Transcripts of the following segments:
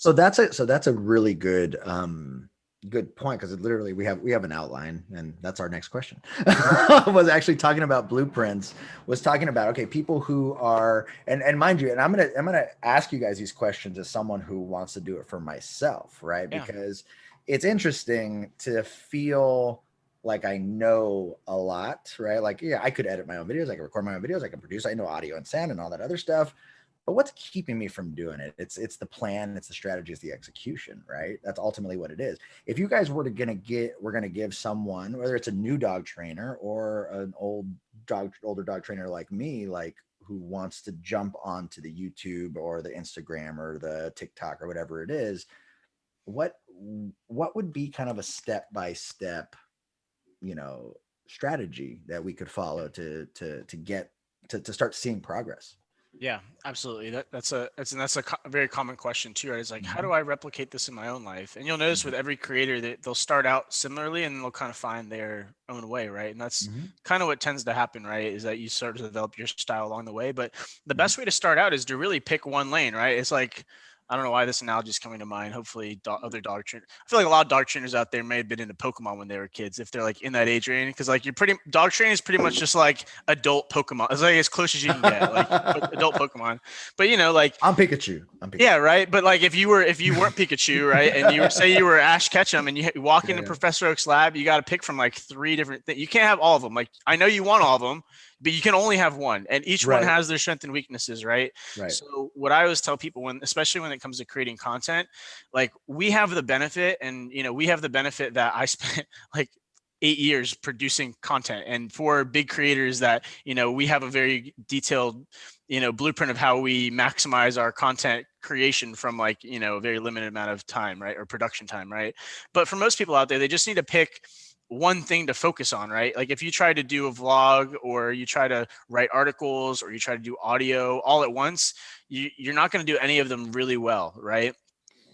So that's a really good good point, because literally we have an outline, and that's our next question. Was actually talking about blueprints. Was talking about, okay, people who are, and mind you, and I'm gonna ask you guys these questions as someone who wants to do it for myself, right? Yeah. Because it's interesting to feel like I know a lot, right? Like, yeah, I could edit my own videos, I can record my own videos, I can produce, I know audio and sound and all that other stuff. But what's keeping me from doing it? It's the plan, it's the strategy, it's the execution, right? That's ultimately what it is. If you guys we're gonna give someone, whether it's a new dog trainer or an older dog trainer like me, like, who wants to jump onto the YouTube or the Instagram or the TikTok or whatever it is, what what would be kind of a step by step, you know, strategy that we could follow to get to start seeing progress? Yeah, absolutely. That's a very common question too, right? It's like, how do Mhm, I replicate this in my own life? And you'll notice mhm, with every creator that they'll start out similarly and they'll kind of find their own way, right? And that's mhm, kind of what tends to happen, right? Is that you start to develop your style along the way. But the mhm. best way to start out is to really pick one lane, right? It's like, I don't know why this analogy is coming to mind. Hopefully, other dog trainers. I feel like a lot of dog trainers out there may have been into Pokemon when they were kids, if they're like in that age range, because like you're pretty dog training is pretty much just like adult Pokemon. It's like as close as you can get, like adult Pokemon. But like, I'm Pikachu. I'm yeah, Pikachu. right. But like if you weren't Pikachu, right, and you were say you were Ash Ketchum, and you walk into Yeah. Professor Oak's lab, you got to pick from like three different things. You can't have all of them. Like I know you want all of them, but you can only have one, and each one Right. has their strengths and weaknesses, right? Right. So what I always tell people, especially when it comes to creating content, like we have the benefit, and we have the benefit that I spent like 8 years producing content, and for big creators that we have a very detailed blueprint of how we maximize our content creation from like a very limited amount of time, right, or production time, right? But for most people out there, they just need to pick one thing to focus on, right? Like if you try to do a vlog or you try to write articles or you try to do audio all at once, you're not going to do any of them really well, right?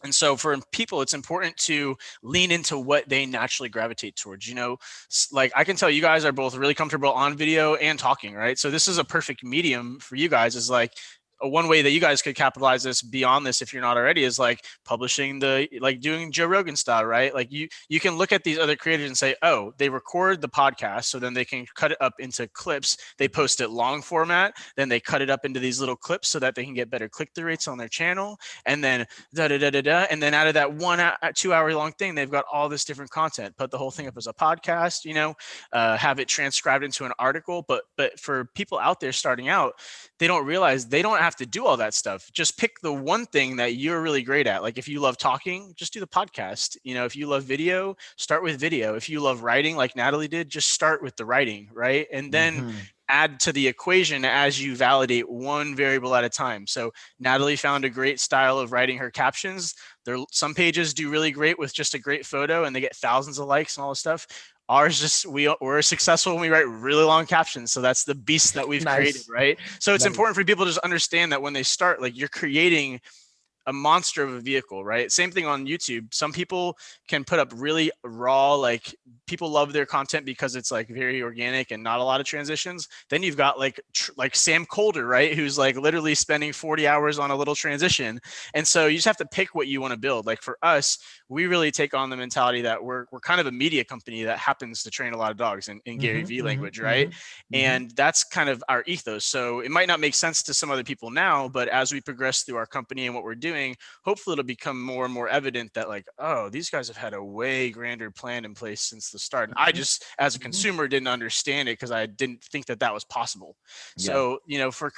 And so for people, it's important to lean into what they naturally gravitate towards. Like I can tell you guys are both really comfortable on video and talking, right? So this is a perfect medium for you guys. Is like a one way that you guys could capitalize this beyond this, if you're not already, is like publishing like doing Joe Rogan style, right? Like you can look at these other creators and say, oh, they record the podcast, so then they can cut it up into clips. They Mhm. post it long format, then they cut it up into these little clips so that they can get better click-through rates on their channel, and then da da da da da, and then out of that 2 hour long thing, they've got all this different content. Put the whole thing up as a podcast, have it transcribed into an article. But for people out there starting out, they don't realize they don't have to do all that stuff. Just pick the one thing that you're really great at. Like if you love talking, just do the podcast. If you love video, start with video. If you love writing, like Natalie did, just start with the writing, right? And then Mhm. add to the equation as you validate one variable at a time. So Natalie found a great style of writing her captions. Some pages do really great with just a great photo and they get thousands of likes and all this stuff. Ours just we're successful when we write really long captions. So that's the beast that we've created, Nice. right? So it's Nice. important for people to just understand that when they start, like you're creating a monster of a vehicle, right? Same thing on YouTube. Some people can put up really raw, like people love their content because it's like very organic and not a lot of transitions. Then you've got like Sam Colder, right? Who's like literally spending 40 hours on a little transition. And so you just have to pick what you want to build. Like for us, we really take on the mentality that we're kind of a media company that happens to train a lot of dogs in Gary Mhm, Vee mhm, language, right? mhm, mhm. And that's kind of our ethos. So it might not make sense to some other people now, but as we progress through our company and what we're doing, hopefully it'll become more and more evident that like, oh, these guys have had a way grander plan in place since the start. And I Mhm, just, as a mhm. consumer, didn't understand it because I didn't think that was possible. Yeah. So, for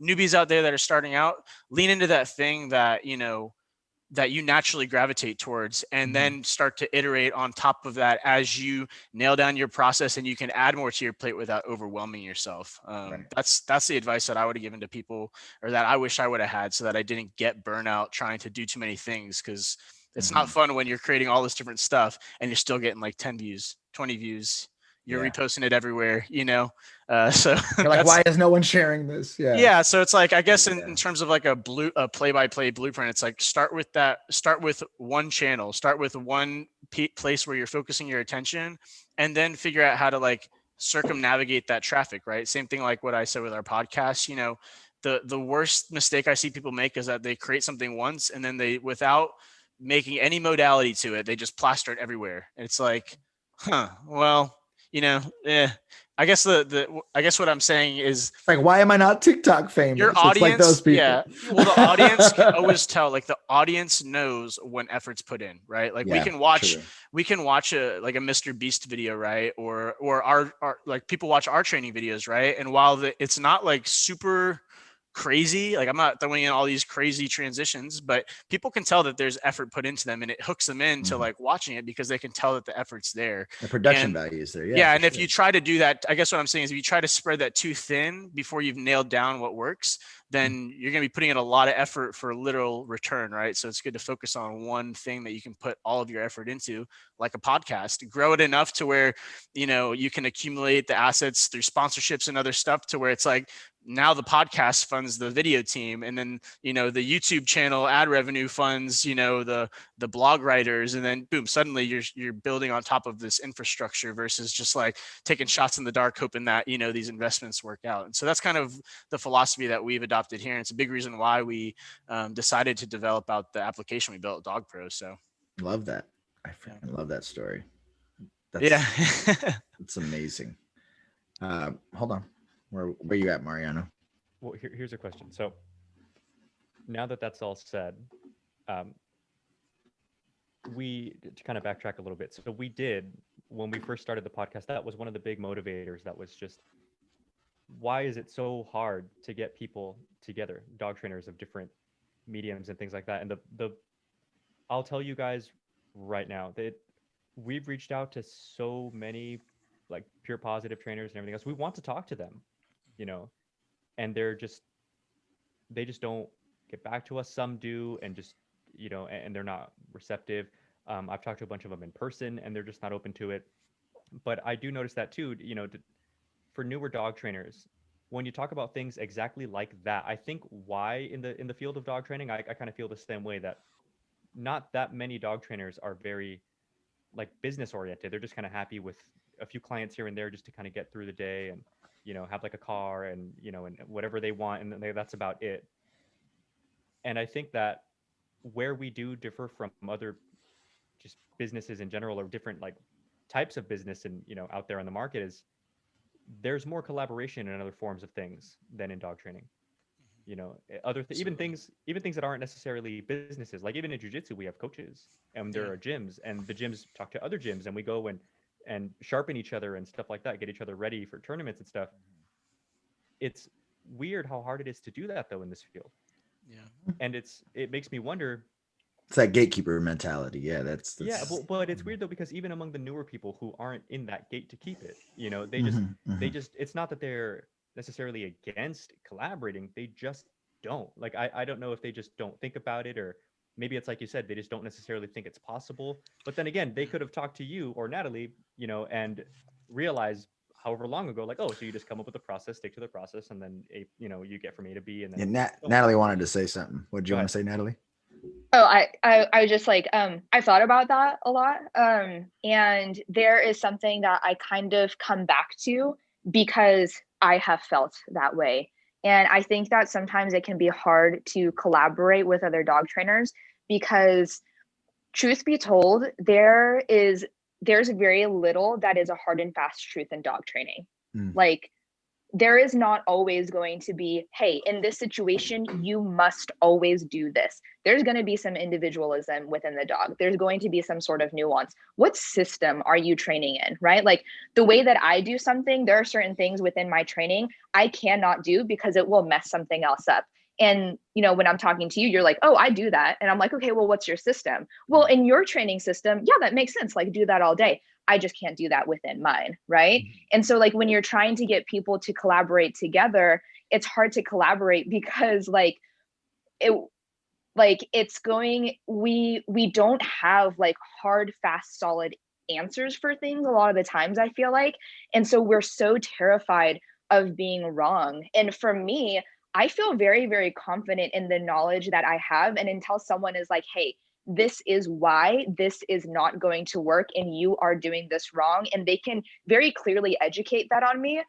newbies out there that are starting out, lean into that thing that you naturally gravitate towards, and Mhm, then start to iterate on top of that as you nail down your process and you can add more to your plate without overwhelming yourself. right. That's the advice that I would have given to people, or that I wish I would have had, so that I didn't get burnout trying to do too many things, because it's not Mhm. fun when you're creating all this different stuff and you're still getting like 10 views, 20 views, you're Yeah. reposting it everywhere, so You're like, that's why is no one sharing this? Yeah. yeah, so it's like, I guess in Yeah. terms of like a play-by-play blueprint, it's like start with one channel, start with one place where you're focusing your attention, and then figure out how to like circumnavigate that traffic, right? Same thing like what I said with our podcast, the worst mistake I see people make is that they create something once and then they, without making any modality to it, they just plaster it everywhere. And it's like, well, I guess I guess what I'm saying is, like, why am I not TikTok famous? Your audience, it's like those people. Yeah. Well, the audience can always tell. Like the audience knows when effort's put in, right? Like we can watch a Mr. Beast video, right? Or our like people watch our training videos, right? And while it's not like super crazy, like I'm not throwing in all these crazy transitions, but people can tell that there's effort put into them, and it hooks them into like watching it because they can tell that the effort's there. The production value is there. Yeah. And if you try to do that, I guess what I'm saying is if you try to spread that too thin before you've nailed down what works, then you're going to be putting in a lot of effort for a little return, right? So it's good to focus on one thing that you can put all of your effort into, like a podcast, grow it enough to where, you can accumulate the assets through sponsorships and other stuff to where it's like, now the podcast funds the video team, and then the YouTube channel ad revenue funds the blog writers, and then boom, suddenly you're building on top of this infrastructure versus just like taking shots in the dark hoping that these investments work out. And so that's kind of the philosophy that we've adopted here, and it's a big reason why we decided to develop out the application we built at Dog Pro. So love that. I freaking love that story. It's amazing. Hold on. Where you at, Mariano? Well, here's a question. So now that that's all said, to kind of backtrack a little bit. So we did, when we first started the podcast, that was one of the big motivators. That was just, why is it so hard to get people together, dog trainers of different mediums and things like that? And I'll tell you guys right now that we've reached out to so many like pure positive trainers and everything else. We want to talk to them, and they just don't get back to us. Some do, and just, and they're not receptive. I've talked to a bunch of them in person and they're just not open to it. But I do notice that too, for newer dog trainers, when you talk about things exactly like that, I think why in the field of dog training, I kind of feel the same way, that not that many dog trainers are very like business oriented. They're just kind of happy with a few clients here and there just to kind of get through the day and, have like a car and, and whatever they want. And that's about it. And I think that where we do differ from other just businesses in general, or different like types of business and, out there on the market, is there's more collaboration in other forms of things than in dog training. Even things that aren't necessarily businesses, like even in jiu-jitsu, we have coaches and there are gyms, and the gyms talk to other gyms, and we go and sharpen each other and stuff like that, get each other ready for tournaments and stuff. It's weird how hard it is to do that though in this field. Yeah. And it makes me wonder. It's that gatekeeper mentality. Yeah, that's yeah. But it's weird though, because even among the newer people who aren't in that gate to keep it, they just, it's not that they're necessarily against collaborating. They just don't. Like, I don't know if they just don't think about it, or maybe it's like you said, they just don't necessarily think it's possible. But then again, they could have talked to you or Natalie, and realized however long ago, like, oh, so you just come up with a process, stick to the process, and then you get from A to B. And then Natalie wanted to say something. What did you want to say, Natalie? Oh, I was just like, I thought about that a lot. And there is something that I kind of come back to because I have felt that way. And I think that sometimes it can be hard to collaborate with other dog trainers because, truth be told, there's very little that is a hard and fast truth in dog training. Like, there is not always going to be, hey, in this situation, you must always do this. There's going to be some individualism within the dog. There's going to be some sort of nuance. What system are you training in, right? Like, the way that I do something, there are certain things within my training I cannot do because it will mess something else up. And, when I'm talking to you, you're like, oh, I do that. And I'm like, okay, well, what's your system? Well, in your training system, yeah, that makes sense. Like, do that all day. I just can't do that within mine, right? And so, like, when you're trying to get people to collaborate together, it's hard to collaborate because we don't have like hard, fast, solid answers for things a lot of the times, I feel like. And so we're so terrified of being wrong. And for me, I feel very, very confident in the knowledge that I have. And until someone is like, hey, this is why this is not going to work and you are doing this wrong, and they can very clearly educate that on me,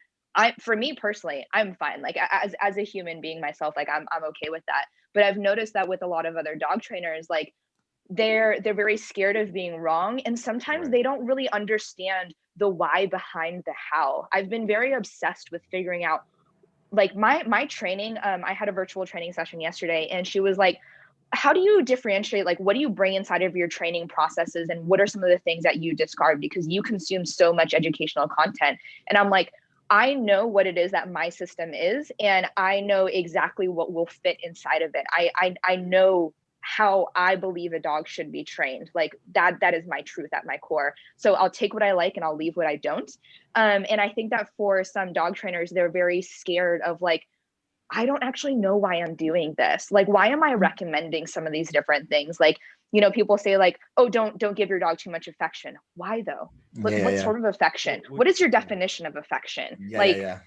for me personally, I'm fine. Like as a human being myself, like I'm okay with that. But I've noticed that with a lot of other dog trainers, like they're very scared of being wrong, and sometimes Right. they don't really understand the why behind the how. I've been very obsessed with figuring out, like my training. I had a virtual training session yesterday, and she was like, how do you differentiate, like what do you bring inside of your training processes, and what are some of the things that you discard because you consume so much educational content? And I'm like, I know what it is that my system is, and I know exactly what will fit inside of it. I know how I believe a dog should be trained. Like that is my truth at my core. So I'll take what I like and I'll leave what I don't. And I think that for some dog trainers, they're very scared of like, I don't actually know why I'm doing this. Like, why am I recommending some of these different things? Like, you know, people say like, oh, don't give your dog too much affection. Why though? What sort of affection? Well, What is your definition of affection? Yeah, like, yeah.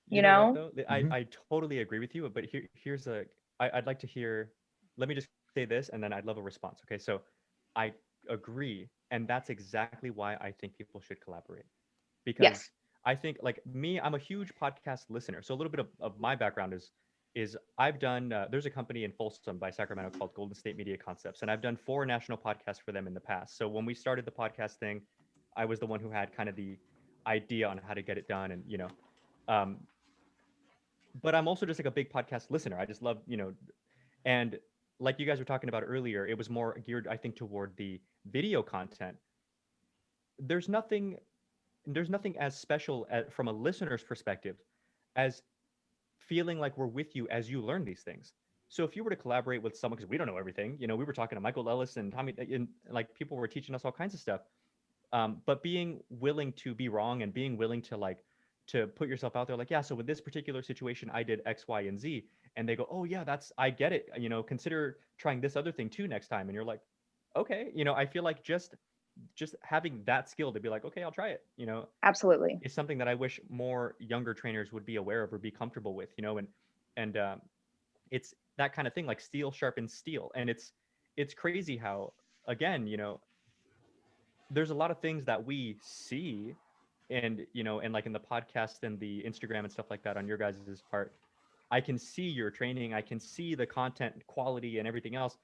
you know know? what, though? I totally agree with you, but here's I'd like to hear, let me just say this and then I'd love a response. Okay, so I agree, and that's exactly why I think people should collaborate. Because Yes. I think, like me, I'm a huge podcast listener. So a little bit of my background is I've done there's a company in Folsom by Sacramento called Golden State Media Concepts, and I've done 4 national podcasts for them in the past. So when we started the podcast thing, I was the one who had kind of the idea on how to get it done, and um, but I'm also just like a big podcast listener. I just love, and like you guys were talking about earlier, it was more geared, I think, toward the video content. There's nothing as special from a listener's perspective as feeling like we're with you as you learn these things. So if you were to collaborate with someone, because we don't know everything, we were talking to Michael Ellis and Tommy, and like people were teaching us all kinds of stuff. But being willing to be wrong and being willing to put yourself out there, like, yeah, so with this particular situation, I did X, Y, and Z, and they go, oh yeah, I get it. Consider trying this other thing too next time, and you're like, okay, I feel like just having that skill to be like, okay, I'll try it, Absolutely. is something that I wish more younger trainers would be aware of or be comfortable with, and it's that kind of thing, like steel sharpens steel. And it's crazy how, again, there's a lot of things that we see, and and like in the podcast and the Instagram and stuff like that on your guys' part, I can see your training, I can see the content quality and everything else.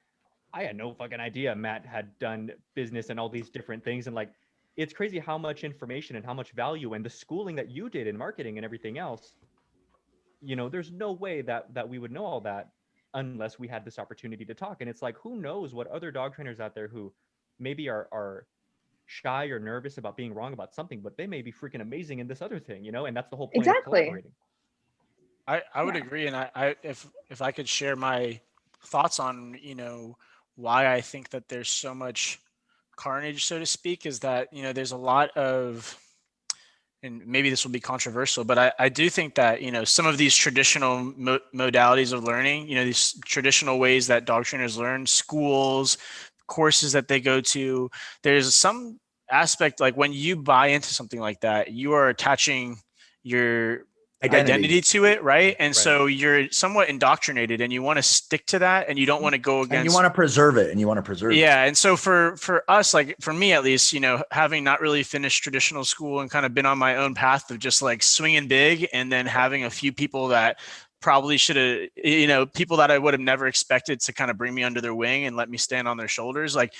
I had no fucking idea Matt had done business and all these different things. And like, it's crazy how much information and how much value and the schooling that you did in marketing and everything else, there's no way that we would know all that unless we had this opportunity to talk. And it's like, who knows what other dog trainers out there who maybe are shy or nervous about being wrong about something, but they may be freaking amazing in this other thing, and that's the whole point of Exactly. collaborating. I would agree. And I if I could share my thoughts on, why I think that there's so much carnage, so to speak, is that, there's a lot of, and maybe this will be controversial, but I do think that, some of these traditional modalities of learning, these traditional ways that dog trainers learn, schools, courses that they go to, there's some aspect, like when you buy into something like that, you are attaching your identity to it, right? And so you're somewhat indoctrinated, and you want to stick to that, and you don't want to go against, and you want to preserve it, yeah. And so for us, like for me at least, having not really finished traditional school and kind of been on my own path of just like swinging big, and then having a few people that probably should have, people that I would have never expected to kind of bring me under their wing and let me stand on their shoulders, like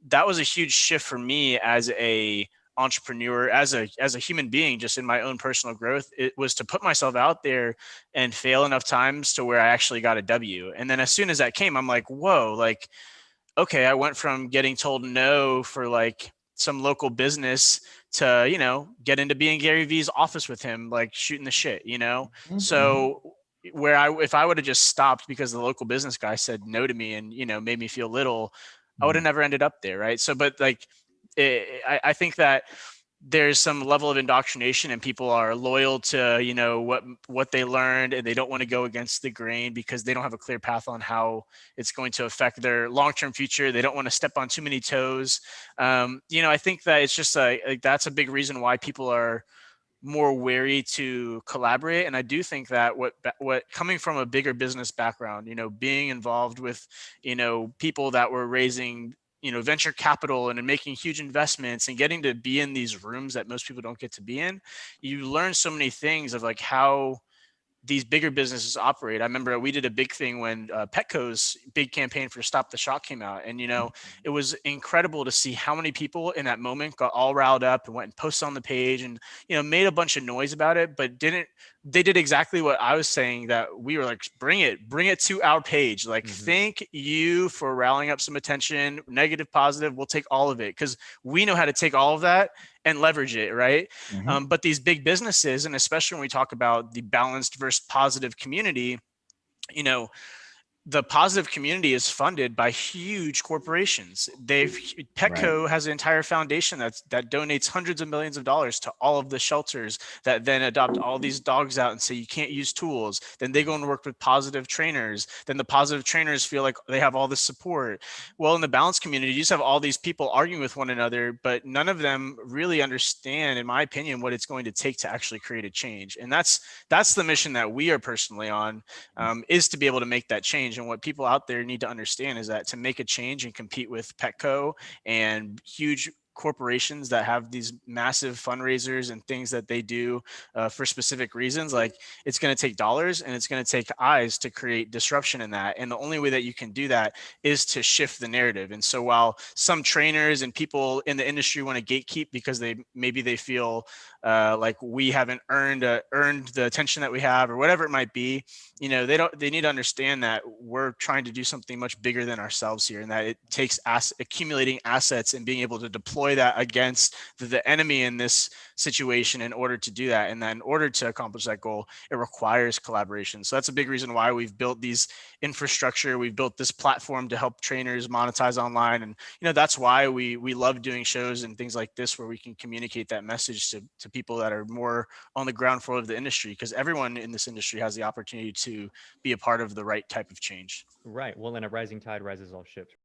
that was a huge shift for me as a entrepreneur, as a human being, just in my own personal growth. It was to put myself out there and fail enough times to where I actually got a W. And then as soon as that came, I'm like, whoa, like, okay, I went from getting told no for like some local business to, get into being Gary Vee's office with him, like shooting the shit, So if I would have just stopped because the local business guy said no to me and, made me feel little, I would have never ended up there. Right. So, but like, I think that there's some level of indoctrination, and people are loyal to, what they learned, and they don't want to go against the grain because they don't have a clear path on how it's going to affect their long-term future. They don't want to step on too many toes. I think that it's just like that's a big reason why people are more wary to collaborate. And I do think that what coming from a bigger business background, being involved with, people that were raising venture capital and making huge investments and getting to be in these rooms that most people don't get to be in, you learn so many things of like how these bigger businesses operate. I remember we did a big thing when Petco's big campaign for Stop the Shot came out. And, it was incredible to see how many people in that moment got all riled up and went and posted on the page and, made a bunch of noise about it, but they did exactly what I was saying, that we were like, bring it to our page. Like, thank you for rallying up some attention, negative, positive, we'll take all of it. Cause we know how to take all of that and leverage it. Right. But these big businesses, and especially when we talk about the balanced versus positive community, the positive community is funded by huge corporations. Petco has an entire foundation that donates hundreds of millions of dollars to all of the shelters that then adopt all these dogs out and say you can't use tools. Then they go and work with positive trainers. Then the positive trainers feel like they have all this support. Well, in the balanced community, you just have all these people arguing with one another, but none of them really understand, in my opinion, what it's going to take to actually create a change. And that's the mission that we are personally on, is to be able to make that change. And what people out there need to understand is that to make a change and compete with Petco and huge corporations that have these massive fundraisers and things that they do for specific reasons, like, it's going to take dollars and it's going to take eyes to create disruption in that. And the only way that you can do that is to shift the narrative. And so while some trainers and people in the industry want to gatekeep because they feel like we haven't earned the attention that we have, or whatever it might be, they need to understand that we're trying to do something much bigger than ourselves here, and that it takes accumulating assets and being able to deploy that against the enemy in this situation in order to do that. And then in order to accomplish that goal, it requires collaboration. So that's a big reason why we've built these infrastructure. We've built this platform to help trainers monetize online. And, that's why we love doing shows and things like this, where we can communicate that message to people that are more on the ground floor of the industry, because everyone in this industry has the opportunity to be a part of the right type of change. Right. Well, and a rising tide rises all ships.